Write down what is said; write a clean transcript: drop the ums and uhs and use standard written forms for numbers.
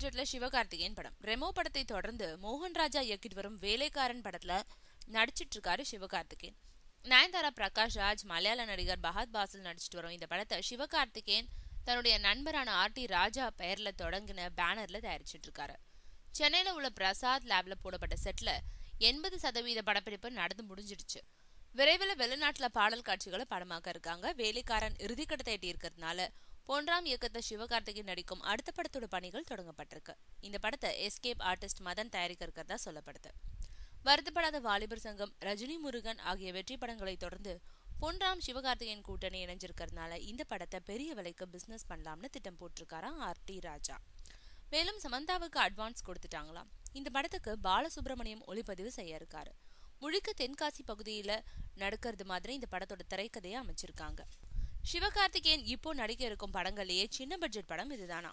பட்ஜெட்ல சிவகார்த்திகேயன் படம். ரெமோ படத்தை தொடர்ந்து மோகன் ராஜா இயக்கிட்டு வரும் வேலைக்காரன் படத்துல நடிச்சிட்டு இருக்காரு சிவகார்த்திகேயன். நயன்தாரா, பிரகாஷ் ராஜ், மலையாள நடிகர் பஹத் பாசில் நடிச்சிட்டு வரும் இந்த படத்தை சிவகார்த்திகேயன் தன்னுடைய நண்பரான RT ராஜா பெயர்ல தொடங்கின பேனர்ல தயாரிச்சிட்டு இருக்காரு. சென்னையில உள்ள பிரசாத் லேப்ல போடப்பட்ட செட்ல 80% படப்பிடிப்பு நடந்து முடிஞ்சிடுச்சு. விரைவில் வெளிநாட்டுல பாடல் காட்சிகளை படமாக்க இருக்காங்க. வேலைக்காரன் இறுதிக்கட்டத்தை எட்டி இருக்கிறதுனால பொன்ராம் இயக்கத்தை சிவகார்த்திகேயன் நடிக்கும் அடுத்த படத்தோட பணிகள் தொடங்கப்பட்டிருக்கு. இந்த படத்தை எஸ்கேப் ஆர்டிஸ்ட் மதன் தயாரிக்க இருக்கிறதா சொல்லப்படுது. வருத்தப்படாத வாலிபர் சங்கம், ரஜினி முருகன் ஆகிய வெற்றி படங்களை தொடர்ந்து பொன்ராம் சிவகார்த்திகேயன் கூட்டணி இணைஞ்சிருக்கிறதுனால இந்த படத்தை பெரிய விலைக்கு பிசினஸ் பண்ணலாம்னு திட்டம் போட்டிருக்காராம் RT ராஜா. மேலும் சமந்தாவுக்கு அட்வான்ஸ் கொடுத்துட்டாங்களாம். இந்த படத்துக்கு பாலசுப்ரமணியம் ஒளிப்பதிவு செய்ய இருக்காரு. முழுக்க தென்காசி பகுதியில நடக்கிறது மாதிரி இந்த படத்தோட திரைக்கதையை அமைச்சிருக்காங்க. சிவகார்த்திகேயன் இப்போ நடிக்க இருக்கும் படங்கள்லயே சின்ன பட்ஜெட் படம் இதுதானா.